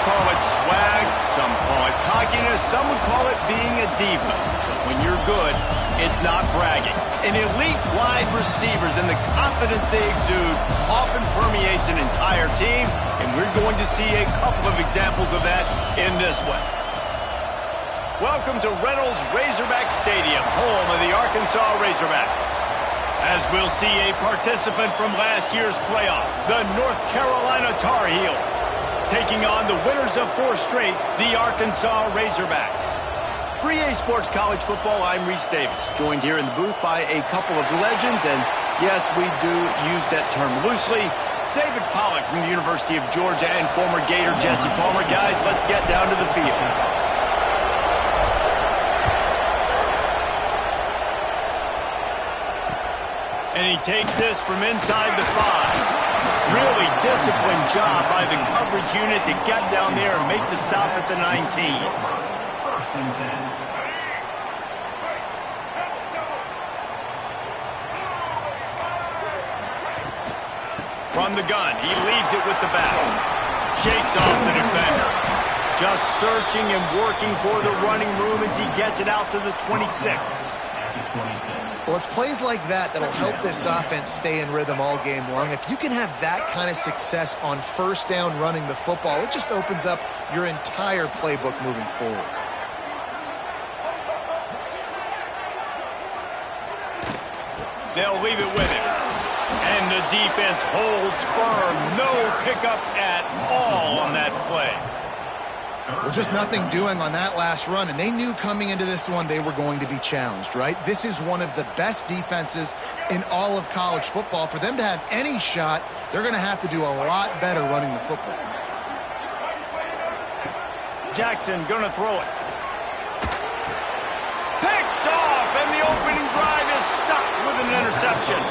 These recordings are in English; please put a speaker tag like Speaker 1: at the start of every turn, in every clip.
Speaker 1: call it swag, some call it cockiness, some would call it being a diva. But when you're good, it's not bragging. An elite wide receivers and the confidence they exude often permeates an entire team, and we're going to see a couple of examples of that in this one. Welcome to Reynolds Razorback Stadium, home of the Arkansas Razorbacks. As we'll see a participant from last year's playoff, the North Carolina Tar Heels, taking on the winners of 4 straight, the Arkansas Razorbacks. For EA Sports College Football, I'm Reese Davis, joined here in the booth by a couple of legends, and yes, we do use that term loosely. David Pollack from the University of Georgia and former Gator Jesse Palmer. Guys, let's get down to the field. And he takes this from inside the 5. Really disciplined job by the coverage unit to get down there and make the stop at the 19. From the gun, he leaves it with the back. Shakes off the defender. Just searching and working for the running room as he gets it out to the 26.
Speaker 2: Well, it's plays like that that'll help this offense stay in rhythm all game long. If you can have that kind of success on first down running the football, it just opens up your entire playbook moving forward.
Speaker 1: They'll leave it with him. And the defense holds firm. No pickup at all on that play.
Speaker 2: Well, just nothing doing on that last run, and they knew coming into this one they were going to be challenged, right? This is one of the best defenses in all of college football. For them to have any shot, they're going to have to do a lot better running the football.
Speaker 1: Jackson going to throw it. Picked off, and the opening drive is stopped with an interception.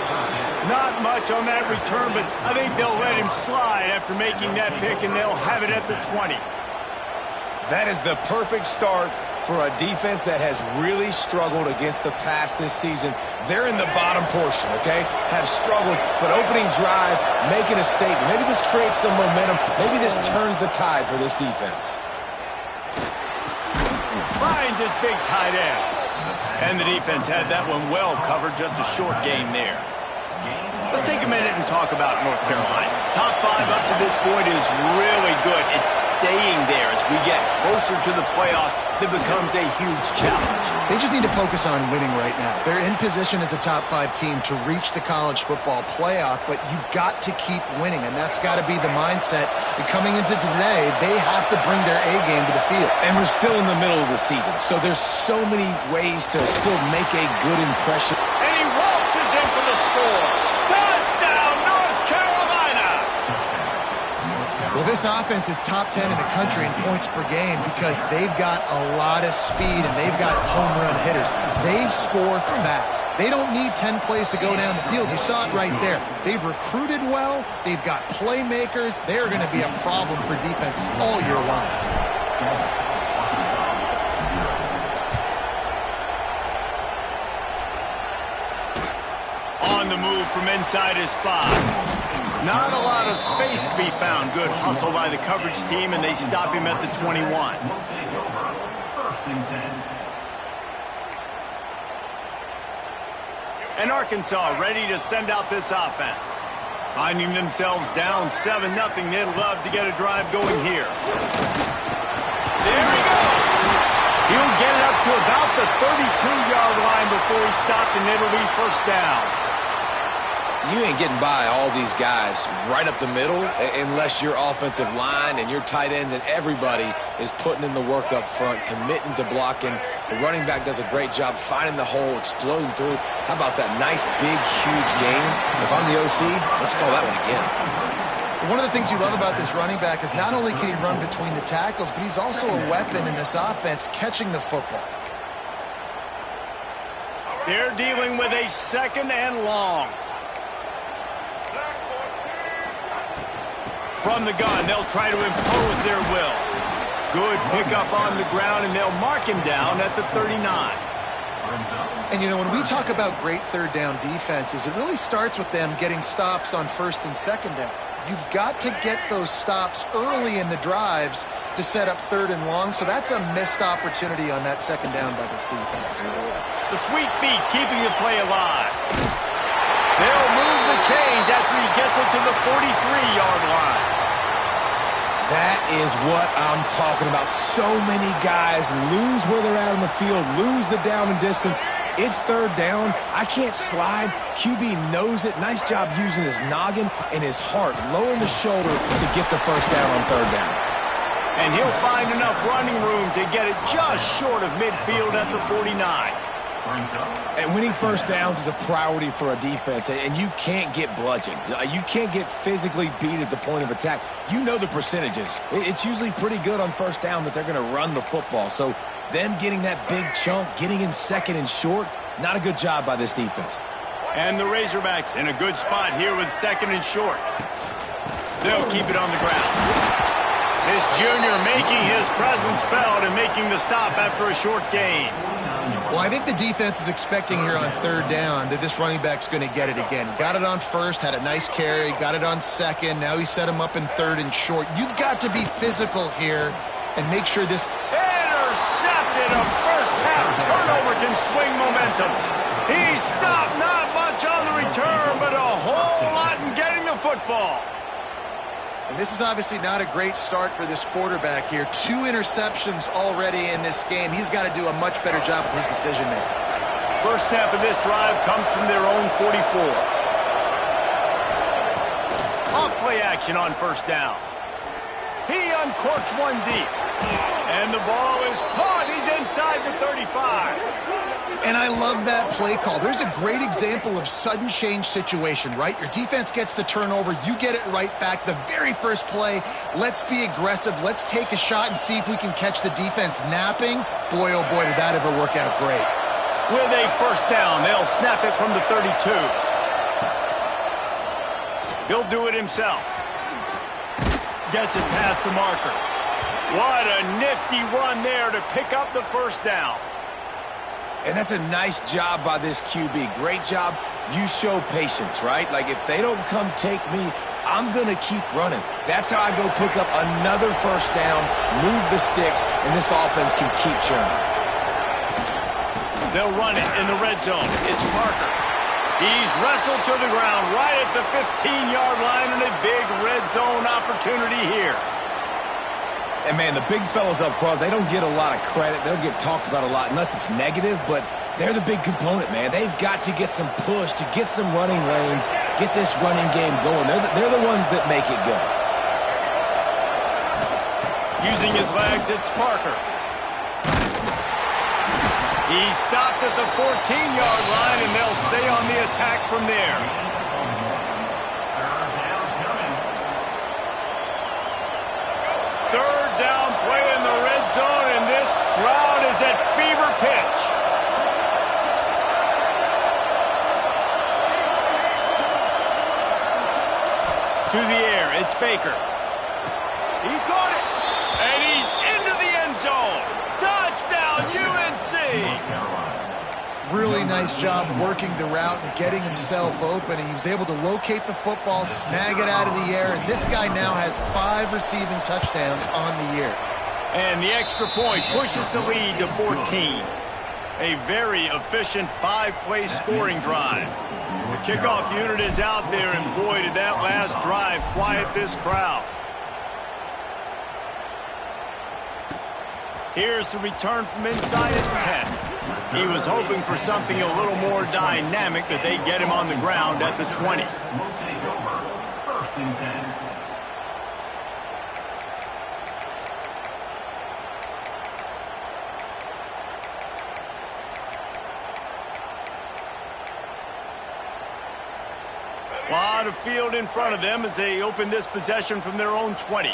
Speaker 1: Not much on that return, but I think they'll let him slide after making that pick, and they'll have it at the 20.
Speaker 3: That is the perfect start for a defense that has really struggled against the pass this season. They're in the bottom portion, okay? Have struggled, but opening drive, making a statement. Maybe this creates some momentum. Maybe this turns the tide for this defense.
Speaker 1: Finds his big tight end. And the defense had that one well covered, just a short game there. Let's take a minute and talk about North Carolina. Top 5 up to this point is really good. It's staying there as we get closer to the playoff. That becomes a huge challenge.
Speaker 2: They just need to focus on winning right now. They're in position as a top 5 team to reach the college football playoff, but you've got to keep winning, and that's got to be the mindset. And coming into today, they have to bring their A game to the field.
Speaker 3: And we're still in the middle of the season, so there's so many ways to still make a good impression.
Speaker 1: And he waltzes in for the score.
Speaker 2: Well, this offense is top 10 in the country in points per game because they've got a lot of speed and they've got home run hitters. They score fast. They don't need 10 plays to go down the field. You saw it right there. They've recruited well. They've got playmakers. They're going to be a problem for defenses all year long.
Speaker 1: On the move from inside his 5. Not a lot of space to be found. Good hustle by the coverage team, and they stop him at the 21. And Arkansas ready to send out this offense. Finding themselves down 7-0, they'd love to get a drive going here. There he goes. He'll get it up to about the 32-yard line before he's stopped, and it'll be first down.
Speaker 3: You ain't getting by all these guys right up the middle unless your offensive line and your tight ends and everybody is putting in the work up front, committing to blocking. The running back does a great job finding the hole, exploding through. How about that nice, big, huge game? If I'm the OC, let's call that one again.
Speaker 2: One of the things you love about this running back is not only can he run between the tackles, but he's also a weapon in this offense catching the football.
Speaker 1: They're dealing with a 2nd and long. From the gun, they'll try to impose their will. Good pickup on the ground, and they'll mark him down at the 39.
Speaker 2: And, you know, when we talk about great third down defenses, it really starts with them getting stops on 1st and 2nd down. You've got to get those stops early in the drives to set up 3rd and long, so that's a missed opportunity on that 2nd down by this defense.
Speaker 1: The sweet feet keeping the play alive. They'll move the chains after he gets it to the 43-yard line.
Speaker 3: That is what I'm talking about. So many guys lose where they're at on the field, lose the down and distance. It's 3rd down. I can't slide. QB knows it. Nice job using his noggin and his heart, lowering the shoulder to get the 1st down on 3rd down.
Speaker 1: And he'll find enough running room to get it just short of midfield at the 49.
Speaker 3: And winning 1st downs is a priority for a defense, and you can't get bludgeoned. You can't get physically beat at the point of attack. You know the percentages. It's usually pretty good on 1st down that they're going to run the football. So them getting that big chunk, getting in 2nd and short, not a good job by this defense.
Speaker 1: And the Razorbacks in a good spot here with 2nd and short. They'll keep it on the ground. This junior making his presence felt and making the stop after a short gain.
Speaker 2: Well, I think the defense is expecting here on 3rd down that this running back's going to get it again. He got it on 1st, had a nice carry, got it on 2nd. Now he set him up in 3rd and short. You've got to be physical here and make sure this...
Speaker 1: Intercepted! A first-half turnover can swing momentum. He stopped not much on the return, but a whole lot in getting the football.
Speaker 2: And this is obviously not a great start for this quarterback here. 2 interceptions already in this game. He's got to do a much better job with his decision-making.
Speaker 1: First snap of this drive comes from their own 44. Off-play action on 1st down. He uncorks one deep. And the ball is caught. He's inside the 35.
Speaker 2: And I love that play call. There's a great example of sudden change situation, right? Your defense gets the turnover. You get it right back. The very first play, let's be aggressive. Let's take a shot and see if we can catch the defense napping. Boy, oh boy, did that ever work out great.
Speaker 1: With a 1st down, they'll snap it from the 32. He'll do it himself. Gets it past the marker. What a nifty run there to pick up the 1st down.
Speaker 3: And that's a nice job by this QB. Great job. You show patience, right? Like, if they don't come take me, I'm going to keep running. That's how I go pick up another 1st down, move the sticks, and this offense can keep churning.
Speaker 1: They'll run it in the red zone. It's Parker. He's wrestled to the ground right at the 15-yard line, and a big red zone opportunity here.
Speaker 3: And, man, the big fellas up front, they don't get a lot of credit. They'll get talked about a lot unless it's negative, but they're the big component, man. They've got to get some push, to get some running lanes, get this running game going. They're the ones that make it go.
Speaker 1: Using his legs, it's Parker. He's stopped at the 14-yard line, and they'll stay on the attack from there. Third down play in the red zone, and this crowd is at fever pitch. To the air, it's Baker. He caught it, and he's into the end zone. Touchdown, UNC!
Speaker 2: Really nice job working the route and getting himself open. And he was able to locate the football, snag it out of the air, and this guy now has 5 receiving touchdowns on the year.
Speaker 1: And the extra point pushes the lead to 14. A very efficient 5-play scoring drive. The kickoff unit is out there, and boy, did that last drive quiet this crowd. Here's the return from inside his 10. He was hoping for something a little more dynamic, that they get him on the ground at the 20. A lot of field in front of them as they open this possession from their own 20.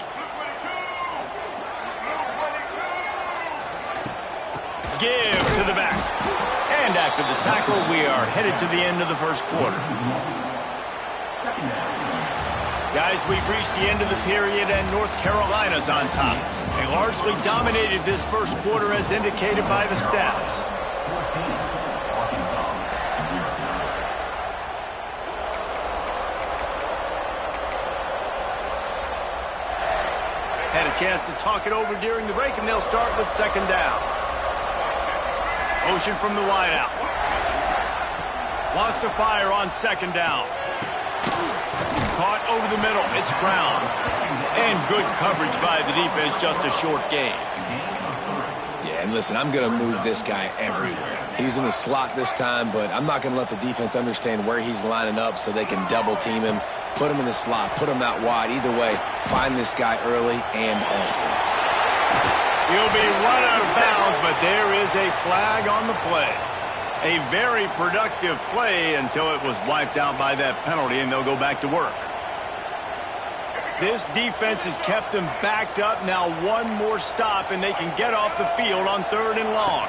Speaker 1: Give to the back. And after the tackle, we are headed to the end of the first quarter. Guys, we've reached the end of the period, and North Carolina's on top. They largely dominated this first quarter as indicated by the stats. a chance to talk it over during the break, and they'll start with second down. Motion from the wideout. Wants to fire on second down. Caught over the middle. It's Brown. And good coverage by the defense, just a short gain.
Speaker 3: Yeah, and listen, I'm going to move this guy everywhere. He's in the slot this time, but I'm not going to let the defense understand where he's lining up so they can double team him, put him in the slot, put him out wide. Either way, find this guy early and often.
Speaker 1: He'll be run out of bounds, but there is a flag on the play. A very productive play until it was wiped out by that penalty, and they'll go back to work. This defense has kept them backed up. Now one more stop, and they can get off the field on 3rd and long.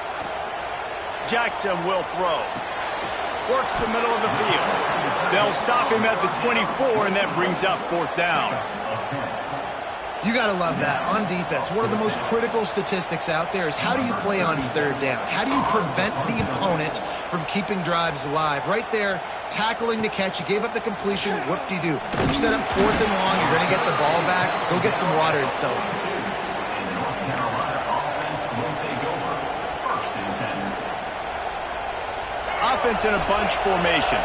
Speaker 1: Jackson will throw. Works the middle of the field. They'll stop him at the 24, and that brings up 4th down.
Speaker 2: You got to love that. On defense, one of the most critical statistics out there is how do you play on 3rd down? How do you prevent the opponent from keeping drives alive? Right there, tackling the catch. You gave up the completion. Whoop-de-doo. You set up 4th and long. You're going to get the ball back. Go get some water and celebrate.
Speaker 1: Offense in a bunch formation.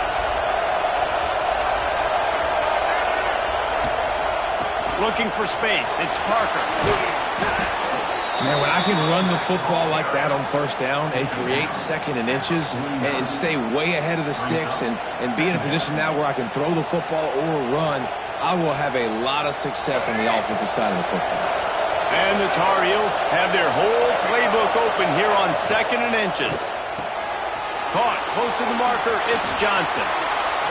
Speaker 1: Looking for space. It's Parker.
Speaker 3: Man, when I can run the football like that on 1st down and create 2nd and inches and stay way ahead of the sticks and be in a position now where I can throw the football or run, I will have a lot of success on the offensive side of the football.
Speaker 1: And the Tar Heels have their whole playbook open here on 2nd and inches. Caught close to the marker. It's Johnson.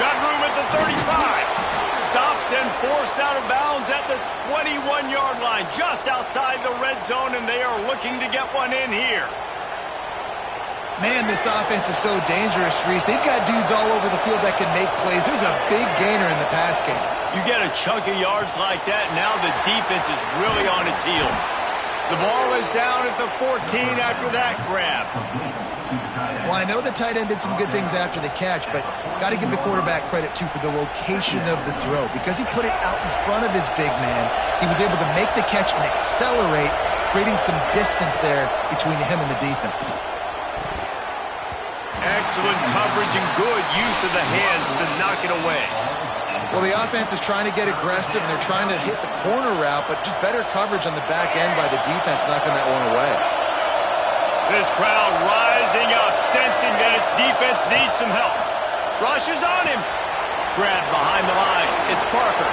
Speaker 1: Got room at the 35. Stopped and forced out of bounds at the 21-yard line, just outside the red zone, and they are looking to get one in here.
Speaker 2: Man, this offense is so dangerous, Reese. They've got dudes all over the field that can make plays. There's a big gainer in the pass game.
Speaker 1: You get a chunk of yards like that, now the defense is really on its heels. The ball is down at the 14 after that grab.
Speaker 2: Well, I know the tight end did some good things after the catch, but got to give the quarterback credit, too, for the location of the throw. Because he put it out in front of his big man, he was able to make the catch and accelerate, creating some distance there between him and the defense.
Speaker 1: Excellent coverage and good use of the hands to knock it away.
Speaker 2: Well, the offense is trying to get aggressive, and they're trying to hit the corner route, but just better coverage on the back end by the defense, knocking that one away.
Speaker 1: This crowd rising up, sensing that its defense needs some help. Rushes on him. Grabbed behind the line. It's Parker.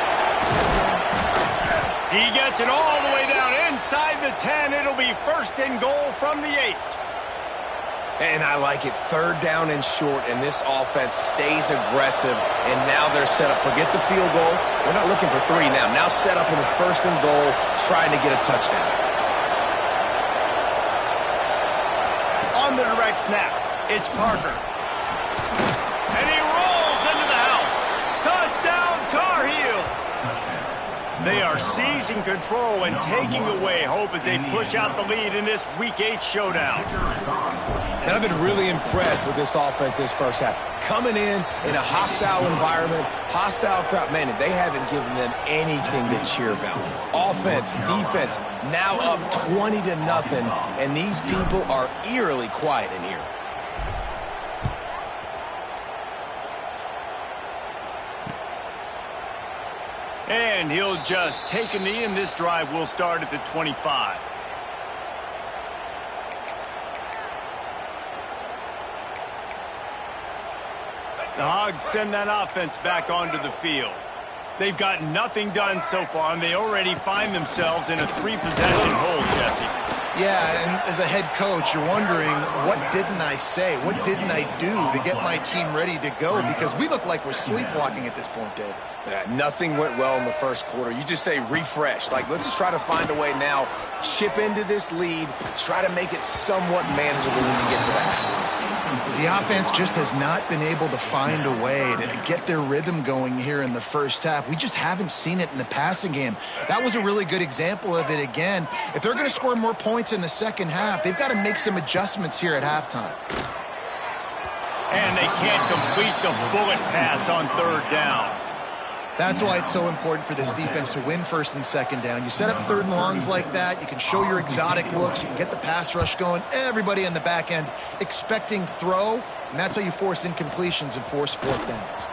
Speaker 1: He gets it all the way down inside the 10. It'll be 1st and goal from the 8.
Speaker 3: And I like it. 3rd down and short, and this offense stays aggressive, and now they're set up. Forget the field goal. We're not looking for 3 now. Now set up in the 1st and goal, trying to get a touchdown.
Speaker 1: On the direct snap, it's Parker. And he rolls into the house. Touchdown, Tar Heels. They are seizing control and taking away hope as they push out the lead in this Week 8 showdown.
Speaker 3: And I've been really impressed with this offense this first half. Coming in a hostile environment, hostile crowd. Man, they haven't given them anything to cheer about. Offense, defense, now up 20-0, and these people are eerily quiet in here.
Speaker 1: And he'll just take a knee, and this drive will start at the 25. The Hogs send that offense back onto the field. They've got nothing done so far, and they already find themselves in a 3-possession hole, Jesse.
Speaker 2: Yeah, and as a head coach, you're wondering, what didn't I say? What didn't I do to get my team ready to go? Because we look like we're sleepwalking at this point, Dave.
Speaker 3: Yeah, nothing went well in the first quarter. You just say refresh. Like, let's try to find a way now, chip into this lead, try to make it somewhat manageable when you get to the half.
Speaker 2: The offense just has not been able to find a way to get their rhythm going here in the first half. We just haven't seen it in the passing game. That was a really good example of it again. If they're going to score more points in the second half, they've got to make some adjustments here at halftime.
Speaker 1: And they can't complete the bullet pass on 3rd down.
Speaker 2: That's why it's so important for this defense to win first and second down. You set up third and longs like that. You can show your exotic looks. You can get the pass rush going. Everybody in the back end expecting throw, and that's how you force incompletions and force fourth downs.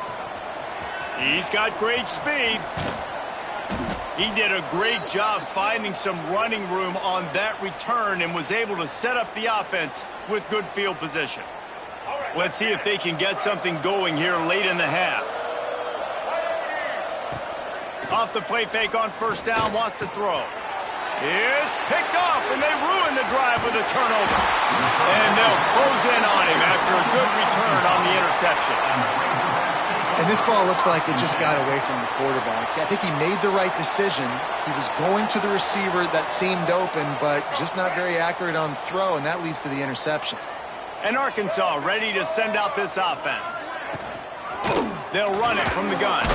Speaker 1: He's got great speed. He did a great job finding some running room on that return and was able to set up the offense with good field position. Let's see if they can get something going here late in the half. Off the play fake on first down, wants to throw. It's picked off, and they ruin the drive with a turnover. And they'll close in on him after a good return on the interception.
Speaker 2: And this ball looks like it just got away from the quarterback. I think he made the right decision. He was going to the receiver that seemed open, but just not very accurate on the throw, and that leads to the interception.
Speaker 1: And Arkansas ready to send out this offense. They'll run it from the gun.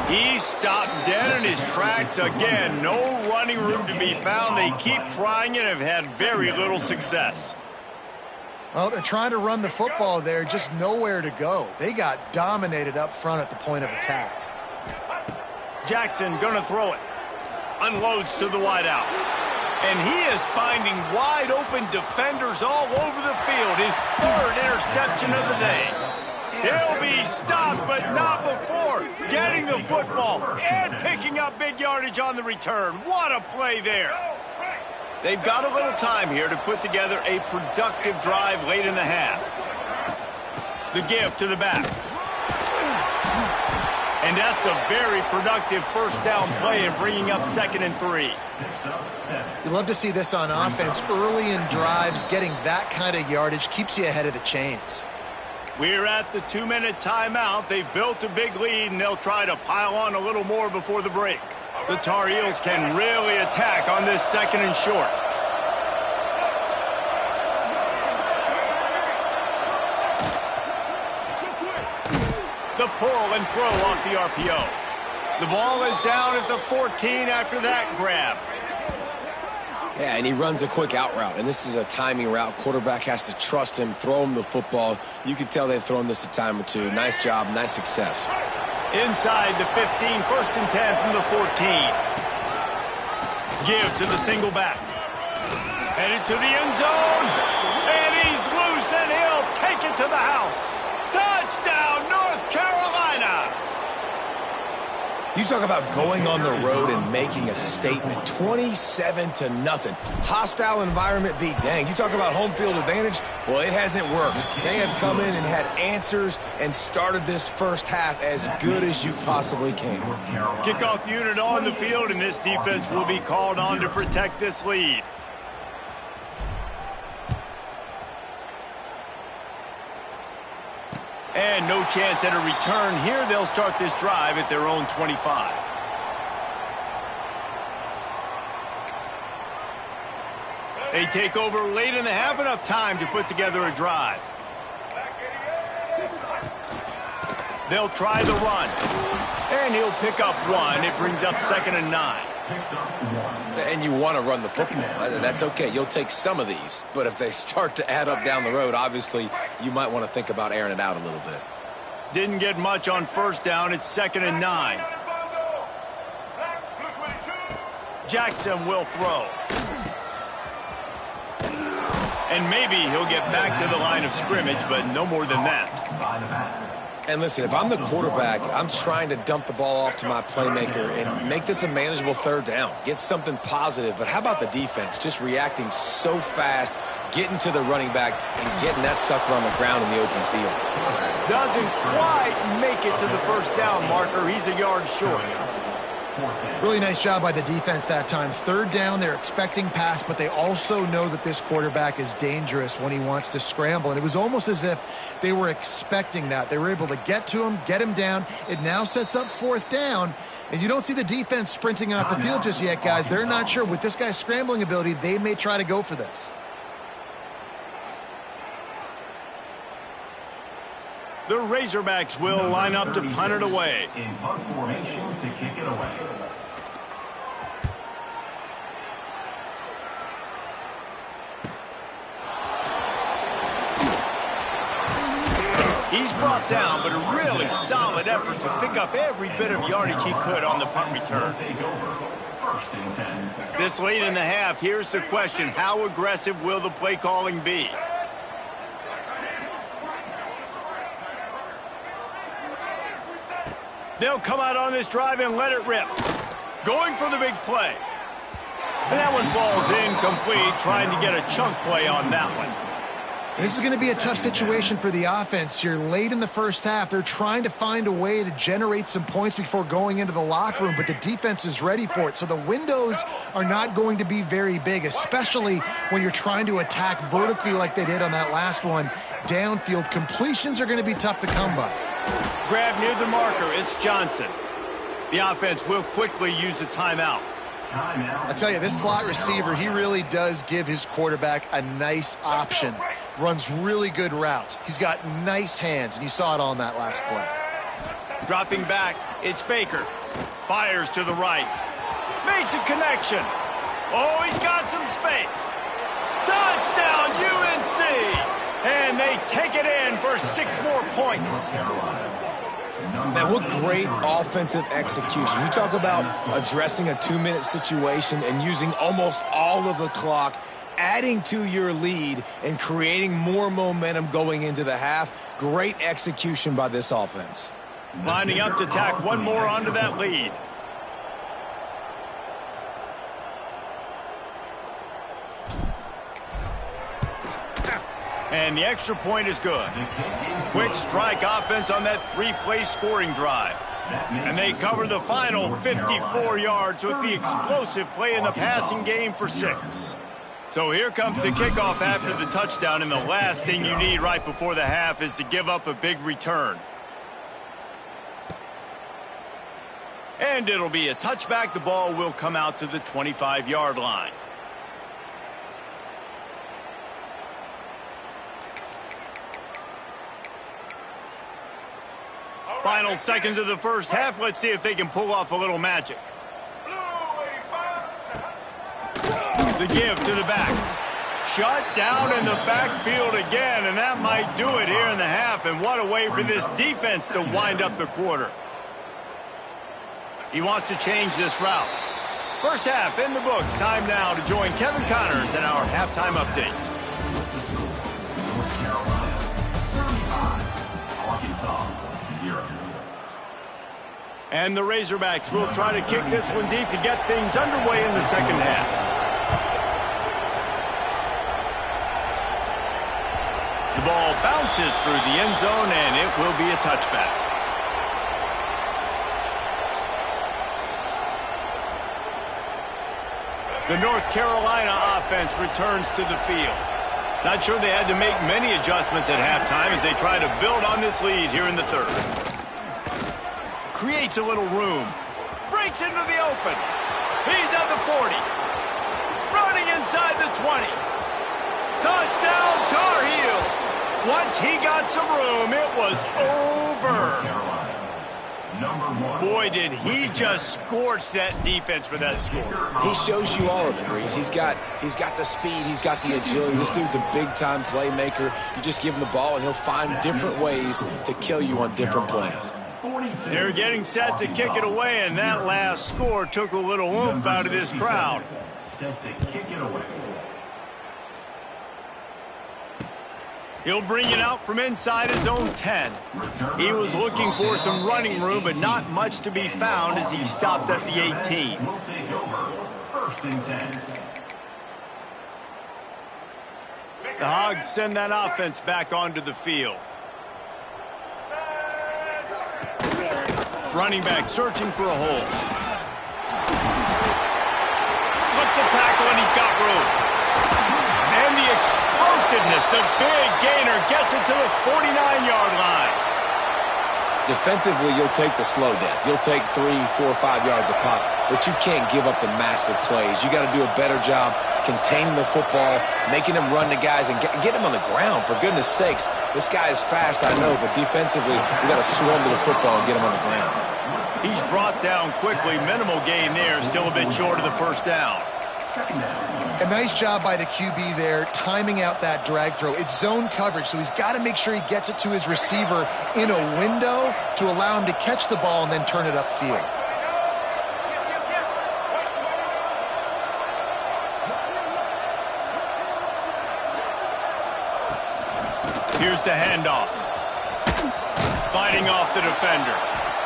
Speaker 1: He's stopped dead in his tracks again. No running room to be found. They keep trying and have had very little success.
Speaker 2: Well, they're trying to run the football there, just nowhere to go. They got dominated up front at the point of attack.
Speaker 1: Jackson gonna throw it. Unloads to the wideout. And he is finding wide open defenders all over the field. His third interception of the day. He'll be stopped, but not before getting the football and picking up big yardage on the return. What a play there. They've got a little time here to put together a productive drive late in the half. The give to the back. And that's a very productive first down play and bringing up 2nd and 3.
Speaker 2: You love to see this on offense. Early in drives, getting that kind of yardage keeps you ahead of the chains.
Speaker 1: We're at the 2-minute timeout. They've built a big lead, and they'll try to pile on a little more before the break. The Tar Heels can really attack on this 2nd and short. The pull and throw off the RPO. The ball is down at the 14 after that grab.
Speaker 3: Yeah, and he runs a quick out route, and this is a timing route. Quarterback has to trust him, throw him the football. You can tell they've thrown this a time or two. Nice job, nice success.
Speaker 1: Inside the 15, 1st and 10 from the 14. Give to the single back. Headed to the end zone, and he's loose, and he'll take it to the house. Touchdown, North Carolina!
Speaker 3: You talk about going on the road and making a statement. 27-0. Hostile environment be dang. You talk about home field advantage. Well, it hasn't worked. They have come in and had answers and started this first half as good as you possibly can.
Speaker 1: Kickoff unit on the field, and this defense will be called on to protect this lead. And no chance at a return here. They'll start this drive at their own 25. They take over late in the half, enough time to put together a drive. They'll try the run. And he'll pick up 1. It brings up 2nd and 9.
Speaker 3: And you want to run the football. That's okay. You'll take some of these. But if they start to add up down the road, obviously, you might want to think about airing it out a little bit.
Speaker 1: Didn't get much on first down. It's 2nd and 9. Jackson will throw. And maybe he'll get back to the line of scrimmage, but no more than that.
Speaker 3: And listen, if I'm the quarterback, I'm trying to dump the ball off to my playmaker and make this a manageable third down. Get something positive. But how about the defense? Just reacting so fast, getting to the running back, and getting that sucker on the ground in the open field.
Speaker 1: Doesn't quite make it to the first down marker. He's a yard short.
Speaker 2: Really nice job by the defense that time. Third down, they're expecting pass, but they also know that this quarterback is dangerous when he wants to scramble. And it was almost as if they were expecting that. They were able to get to him, get him down. It now sets up 4th down. And you don't see the defense sprinting off the field just yet, guys. They're not sure. With this guy's scrambling ability, they may try to go for this.
Speaker 1: The Razorbacks will line up to punt it away.
Speaker 4: In punt formation to kick it away.
Speaker 1: He's brought down, but a really solid effort to pick up every bit of yardage he could on the punt return. This late in the half, here's the question: how aggressive will the play calling be? They'll come out on this drive and let it rip. Going for the big play. And that one falls incomplete, trying to get a chunk play on that one.
Speaker 2: This is going to be a tough situation for the offense here. Late in the first half, they're trying to find a way to generate some points before going into the locker room, but the defense is ready for it. So the windows are not going to be very big, especially when you're trying to attack vertically like they did on that last one. Downfield completions are going to be tough to come by.
Speaker 1: Grab near the marker. It's Johnson. The offense will quickly use a timeout.
Speaker 2: I tell you, this slot receiver, he really does give his quarterback a nice option. Runs really good routes. He's got nice hands, and you saw it on that last play.
Speaker 1: Dropping back, it's Baker. Fires to the right. Makes a connection. Oh, he's got some space. Touchdown, UNC! And they take it in for 6 more points.
Speaker 3: Man, what great offensive execution. You talk about addressing a 2-minute situation and using almost all of the clock, adding to your lead and creating more momentum going into the half. Great execution by this offense.
Speaker 1: Lining up to tack one more onto that lead. And the extra point is good. Quick strike offense on that 3-play scoring drive. And they cover the final 54 yards with the explosive play in the passing game for 6. So here comes the kickoff after the touchdown, and the last thing you need right before the half is to give up a big return. And it'll be a touchback. The ball will come out to the 25-yard line. Final seconds of the first half. Let's see if they can pull off a little magic. The give to the back. Shut down in the backfield again, and that might do it here in the half. And what a way for this defense to wind up the quarter. He wants to change this route. First half in the books. Time now to join Kevin Connors in our halftime update. And the Razorbacks will try to kick this one deep to get things underway in the second half. The ball bounces through the end zone, and it will be a touchback. The North Carolina offense returns to the field. Not sure they had to make many adjustments at halftime as they try to build on this lead here in the third. Creates a little room. Breaks into the open. He's at the 40. Running inside the 20. Touchdown, Tar Heels. Once he got some room, it was over. Boy, did he just scorch that defense for that score.
Speaker 3: He shows you all of it, Reese. He's got the speed. He's got the agility. This dude's a big-time playmaker. You just give him the ball, and he'll find different ways to kill you on different plays.
Speaker 1: They're getting set to kick it away, and that last score took a little oomph out of this crowd.
Speaker 4: Set to kick it away.
Speaker 1: He'll bring it out from inside his own 10. He was looking for some running room, but not much to be found as he stopped at the 18.
Speaker 4: We'll take over. First and 10.
Speaker 1: The Hogs send that offense back onto the field. Running back searching for a hole. Slips a tackle and he's got room. And the explosiveness, the big gainer gets it to the 49-yard line.
Speaker 3: Defensively, you'll take the slow death. You'll take 3, 4, 5 yards a pop, but you can't give up the massive plays. You got to do a better job containing the football, making him run to guys, and get him on the ground. For goodness sakes, this guy is fast, I know, but defensively, we got to swarm to the football and get him on the ground.
Speaker 1: He's brought down quickly. Minimal gain there, still a bit short of the first down.
Speaker 4: Second down.
Speaker 2: A nice job by the QB there, timing out that drag throw. It's zone coverage, so he's got to make sure he gets it to his receiver in a window to allow him to catch the ball and then turn it upfield.
Speaker 1: Here's the handoff. Fighting off the defender.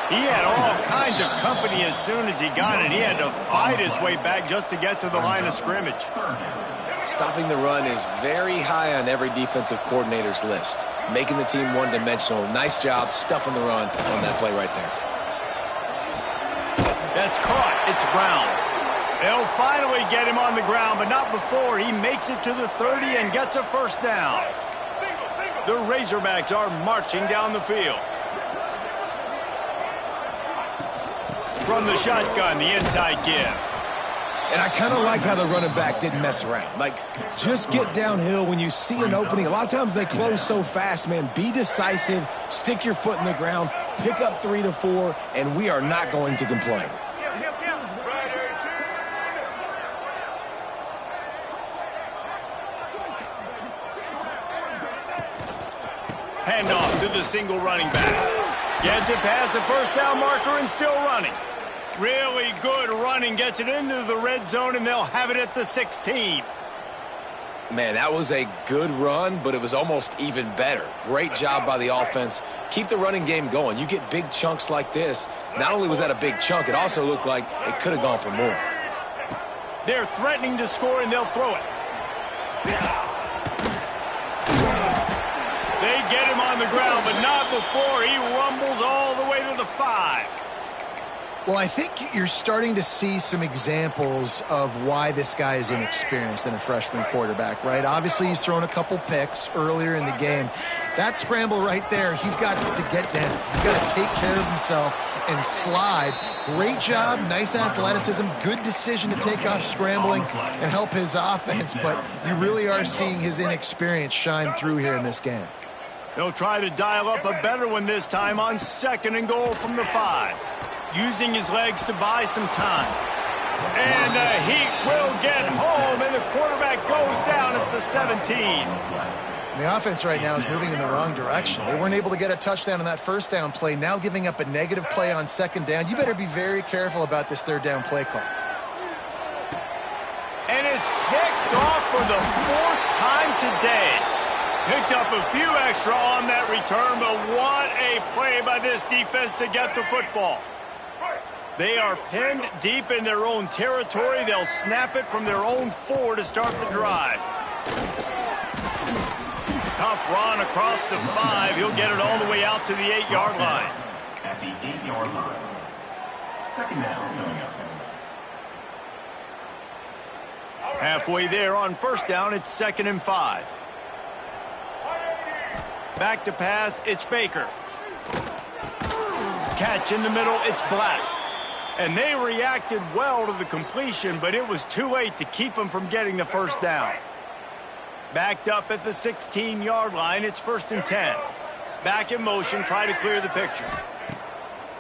Speaker 1: He had all kinds of company as soon as he got it. He had to fight his way back just to get to the line of scrimmage.
Speaker 3: Stopping the run is very high on every defensive coordinator's list. Making the team one-dimensional. Nice job stuffing the run on that play right there.
Speaker 1: That's caught. It's Brown. They'll finally get him on the ground, but not before he makes it to the 30 and gets a first down. The Razorbacks are marching down the field. From the shotgun, the inside give.
Speaker 3: And I kind of like how the running back didn't mess around. Like, just get downhill when you see an opening. A lot of times they close so fast, man. Be decisive, stick your foot in the ground, pick up 3 to 4, and we are not going to complain.
Speaker 1: Handoff to the single running back. Gets it past the first down marker and still running. Really good running. Gets it into the red zone, and they'll have it at the 16.
Speaker 3: Man, that was a good run, but it was almost even better. Great job by the offense. Keep the running game going. You get big chunks like this. Not only was that a big chunk, it also looked like it could have gone for more.
Speaker 1: They're threatening to score, and they'll throw it. They get him on the ground, but not before he rumbles all the way to the 5.
Speaker 2: Well, I think you're starting to see some examples of why this guy is inexperienced in a freshman quarterback, right? Obviously, he's thrown a couple picks earlier in the game. That scramble right there, he's got to get down. He's got to take care of himself and slide. Great job, nice athleticism, good decision to take off scrambling and help his offense, but you really are seeing his inexperience shine through here in this game.
Speaker 1: They'll try to dial up a better one this time on 2nd and goal from the 5. Using his legs to buy some time. And he will get home, and the quarterback goes down at the 17.
Speaker 2: The offense right now is moving in the wrong direction. They weren't able to get a touchdown on that first down play, now giving up a negative play on 2nd down. You better be very careful about this 3rd down play call.
Speaker 1: And it's picked off for the 4th time today. Picked up a few extra on that return, but what a play by this defense to get the football. They are pinned deep in their own territory. They'll snap it from their own 4 to start the drive. Tough run across the 5. He'll get it all the way out to the 8-yard line.
Speaker 4: At the 8-yard line. Second down coming up.
Speaker 1: Halfway there on 1st down, it's 2nd and 5. Back to pass, it's Baker. Catch in the middle, it's Black. And they reacted well to the completion, but it was too late to keep them from getting the first down. Backed up at the 16-yard line, it's 1st and 10. Back in motion, try to clear the picture.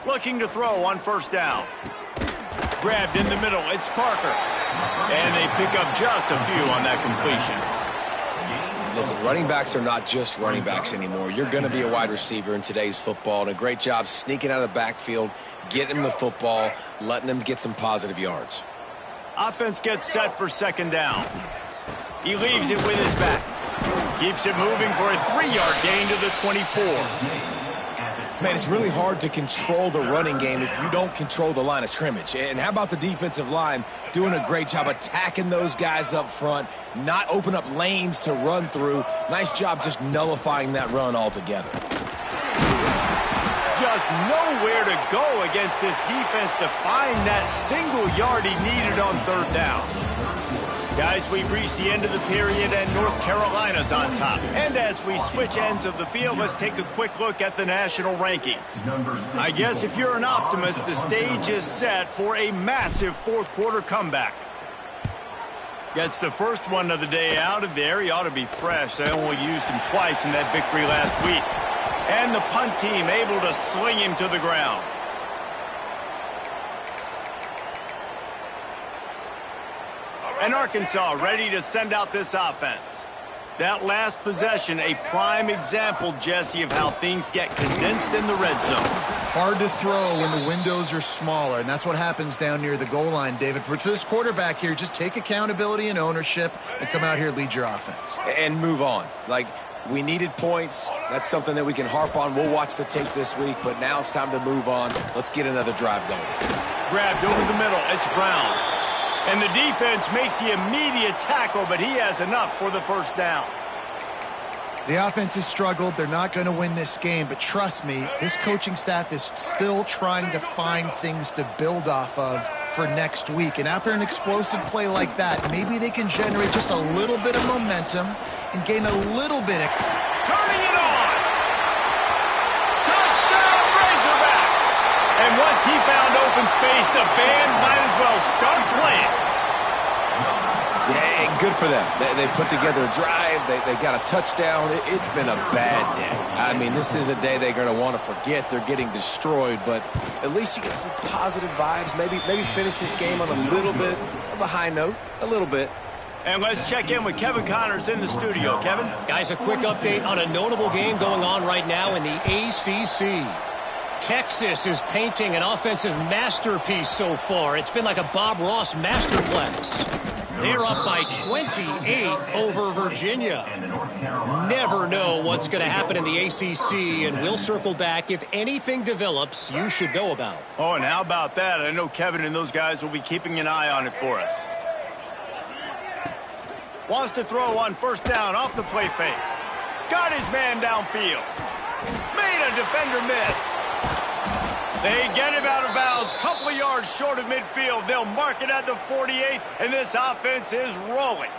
Speaker 1: Looking to throw on 1st down. Grabbed in the middle, it's Parker. And they pick up just a few on that completion.
Speaker 3: Listen, running backs are not just running backs anymore. You're going to be a wide receiver in today's football, and a great job sneaking out of the backfield, getting him the football, letting him get some positive yards.
Speaker 1: Offense gets set for 2nd down. He leaves it with his back. Keeps it moving for a 3-yard gain to the 24.
Speaker 3: Man, it's really hard to control the running game if you don't control the line of scrimmage. And how about the defensive line doing a great job attacking those guys up front, not open up lanes to run through. Nice job just nullifying that run altogether.
Speaker 1: Just nowhere to go against this defense to find that single yard he needed on 3rd down. Guys, we've reached the end of the period, and North Carolina's on top. And as we switch ends of the field, let's take a quick look at the national rankings. I guess if you're an optimist, the stage is set for a massive 4th quarter comeback. Gets the first one of the day out of there. He ought to be fresh. They only used him twice in that victory last week. And the punt team able to sling him to the ground. And Arkansas ready to send out this offense. That last possession, a prime example, Jesse, of how things get condensed in the red zone.
Speaker 2: Hard to throw when the windows are smaller, and that's what happens down near the goal line, David. But for this quarterback here, just take accountability and ownership and come out here and lead your offense.
Speaker 3: And move on. Like, we needed points. That's something that we can harp on. We'll watch the tape this week, but now it's time to move on. Let's get another drive going.
Speaker 1: Grabbed over the middle. It's Brown. And the defense makes the immediate tackle, but he has enough for the first down.
Speaker 2: The offense has struggled. They're not going to win this game, but trust me, this coaching staff is still trying to find things to build off of for next week. And after an explosive play like that, maybe they can generate just a little bit of momentum and gain a little bit of...
Speaker 1: Turning it on! Touchdown, Razorbacks! And once he found open space, the band might as well start playing.
Speaker 3: Yeah, good for them. They put together a drive. They got a touchdown. It's been a bad day. I mean, this is a day they're going to want to forget. They're getting destroyed, but at least you get some positive vibes. Maybe finish this game on a little bit of a high note. A little bit.
Speaker 1: And let's check in with Kevin Connors in the studio. Kevin?
Speaker 5: Guys, a quick update on a notable game going on right now in the ACC. Texas is painting an offensive masterpiece so far. It's been like a Bob Ross masterclass. They're up by 28 over Virginia. Never know what's going to happen in the ACC, and we'll circle back if anything develops you should know about.
Speaker 1: Oh, and how about that? I know Kevin and those guys will be keeping an eye on it for us. Wants to throw on first down off the play fake. Got his man downfield. Made a defender miss. They get him out of bounds, couple of yards short of midfield. They'll mark it at the 48, and this offense is rolling.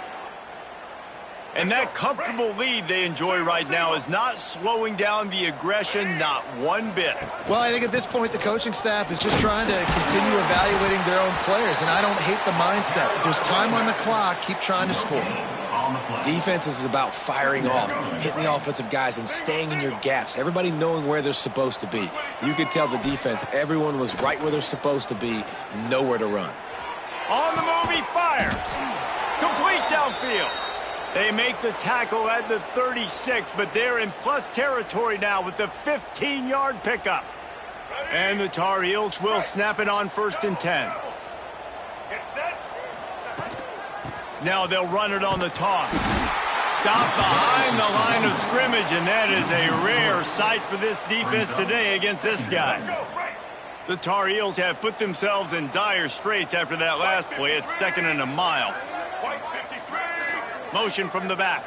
Speaker 1: And that comfortable lead they enjoy right now is not slowing down the aggression, not one bit.
Speaker 2: Well, I think at this point, the coaching staff is just trying to continue evaluating their own players, and I don't hate the mindset. There's time on the clock. Keep trying to score.
Speaker 3: Defense is about firing off, hitting the offensive guys, and staying in your gaps. Everybody knowing where they're supposed to be. You could tell the defense, everyone was right where they're supposed to be, nowhere to run.
Speaker 1: On the move, he fires. Complete downfield. They make the tackle at the 36, but they're in plus territory now with the 15-yard pickup. And the Tar Heels will snap it on 1st and 10. Now they'll run it on the toss. Stop behind the line of scrimmage, and that is a rare sight for this defense today against this guy. The Tar Heels have put themselves in dire straits after that last play. It's 2nd and a mile. Motion from the back.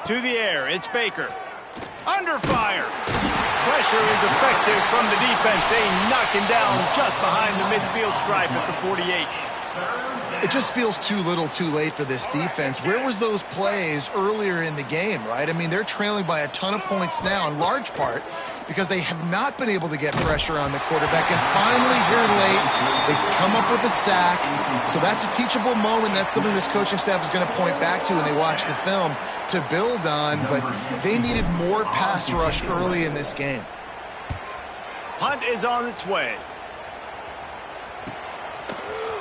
Speaker 1: To the air, it's Baker. Under fire. Pressure is effective from the defense. They knock him down just behind the midfield stripe at the 48.
Speaker 2: It just feels too little too late for this defense. Where was those plays earlier in the game, right? I mean, they're trailing by a ton of points now, in large part because they have not been able to get pressure on the quarterback. And finally, here late, they come up with a sack. So that's a teachable moment. That's something this coaching staff is going to point back to when they watch the film to build on. But they needed more pass rush early in this game.
Speaker 1: Punt is on its way.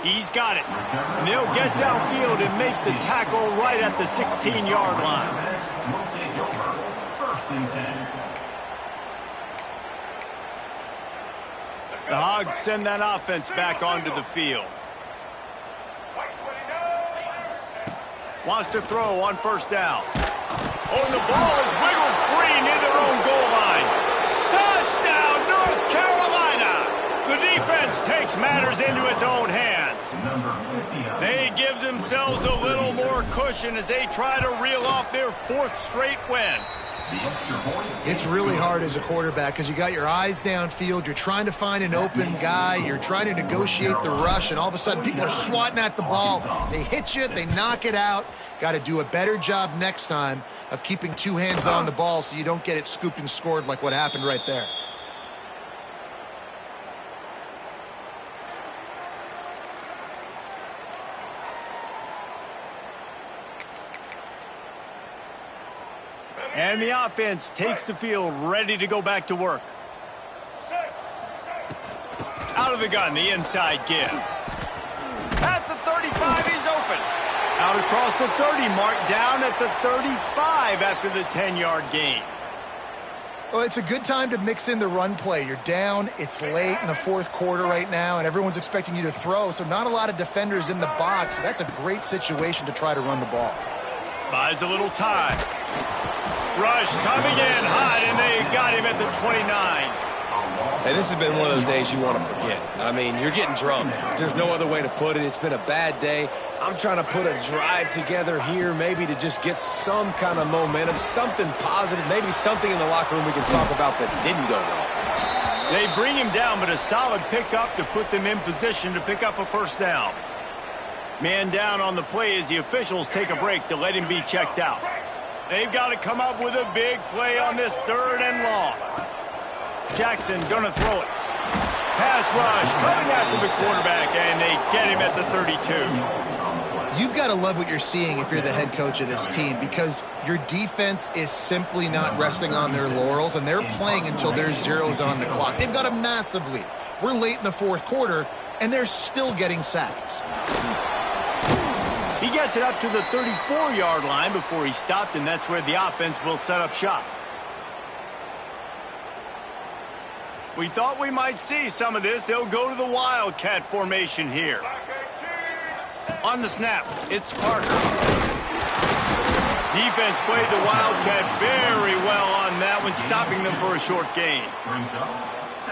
Speaker 1: He's got it. And they'll get downfield and make the tackle right at the 16-yard line. The Hogs send that offense back onto the field. Wants to throw on 1st down. Oh, and the ball is wiggled free near their own goal line. Touchdown, North Carolina! The defense takes matters into its own hands. They give themselves a little more cushion as they try to reel off their 4th straight win.
Speaker 2: It's really hard as a quarterback because you got your eyes downfield. You're trying to find an open guy. You're trying to negotiate the rush, and all of a sudden people are swatting at the ball. They hit you. They knock it out. Got to do a better job next time of keeping 2 hands on the ball so you don't get it scooped and scored like what happened right there.
Speaker 1: And the offense takes the field, ready to go back to work. Out of the gun, the inside give. At the 35, he's open. Out across the 30 mark, down at the 35 after the 10-yard gain.
Speaker 2: Well, it's a good time to mix in the run play. You're down, it's late in the fourth quarter right now, and everyone's expecting you to throw, so not a lot of defenders in the box. So that's a great situation to try to run the ball.
Speaker 1: Buys a little time. Rush coming in hot, and they got him at the 29.
Speaker 3: And this has been one of those days you want to forget. I mean, you're getting drunk. There's no other way to put it. It's been a bad day. I'm trying to put a drive together here maybe to just get some kind of momentum, something positive, maybe something in the locker room we can talk about that didn't go wrong.
Speaker 1: They bring him down, but a solid pickup to put them in position to pick up a first down. Man down on the play as the officials take a break to let him be checked out. They've got to come up with a big play on this 3rd and long. Jackson gonna throw it. Pass rush coming after the quarterback, and they get him at the 32.
Speaker 2: You've got to love what you're seeing if you're the head coach of this team, because your defense is simply not resting on their laurels, and they're playing until there's zeros on the clock. They've got a massive lead. We're late in the fourth quarter, and they're still getting sacks.
Speaker 1: He gets it up to the 34-yard line before he stopped, and that's where the offense will set up shop. We thought we might see some of this. They'll go to the Wildcat formation here. On the snap, it's Parker. Defense played the Wildcat very well on that one, stopping them for a short gain.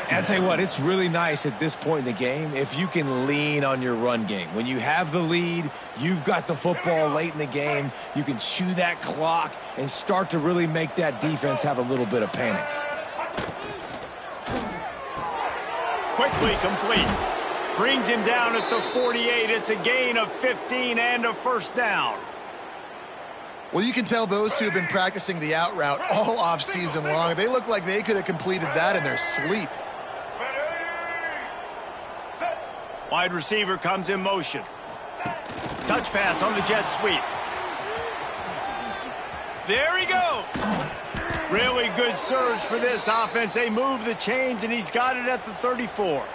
Speaker 3: And I'll tell you what, it's really nice at this point in the game if you can lean on your run game. When you have the lead, you've got the football late in the game, you can chew that clock and start to really make that defense have a little bit of panic.
Speaker 1: Quickly complete. Brings him down at the 48. It's a gain of 15 and a first down.
Speaker 2: Well, you can tell those two have been practicing the out route all off season long. They look like they could have completed that in their sleep.
Speaker 1: Wide receiver comes in motion. Touch pass on the jet sweep. There he goes. Really good surge for this offense. They move the chains, and he's got it at the 34.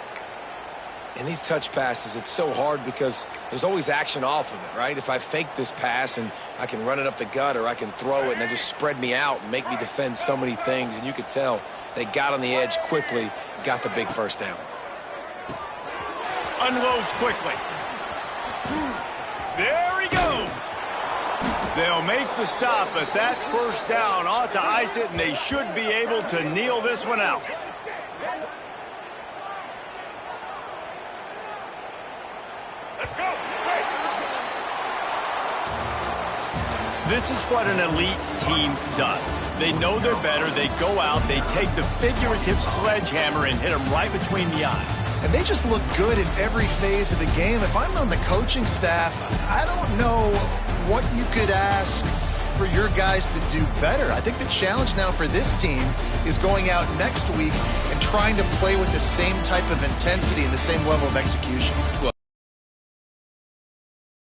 Speaker 3: In these touch passes, it's so hard because there's always action off of it, right? If I fake this pass and I can run it up the gut, or I can throw it and it just spread me out and make me defend so many things, and you could tell they got on the edge quickly, got the big first down.
Speaker 1: Unloads quickly. There he goes. They'll make the stop, but that first down ought to ice it, and they should be able to kneel this one out. Let's go. This is what an elite team does. They know they're better. They go out. They take the figurative sledgehammer and hit them right between the eyes.
Speaker 2: And they just look good in every phase of the game. If I'm on the coaching staff, I don't know what you could ask for your guys to do better. I think the challenge now for this team is going out next week and trying to play with the same type of intensity and the same level of execution.
Speaker 3: Well,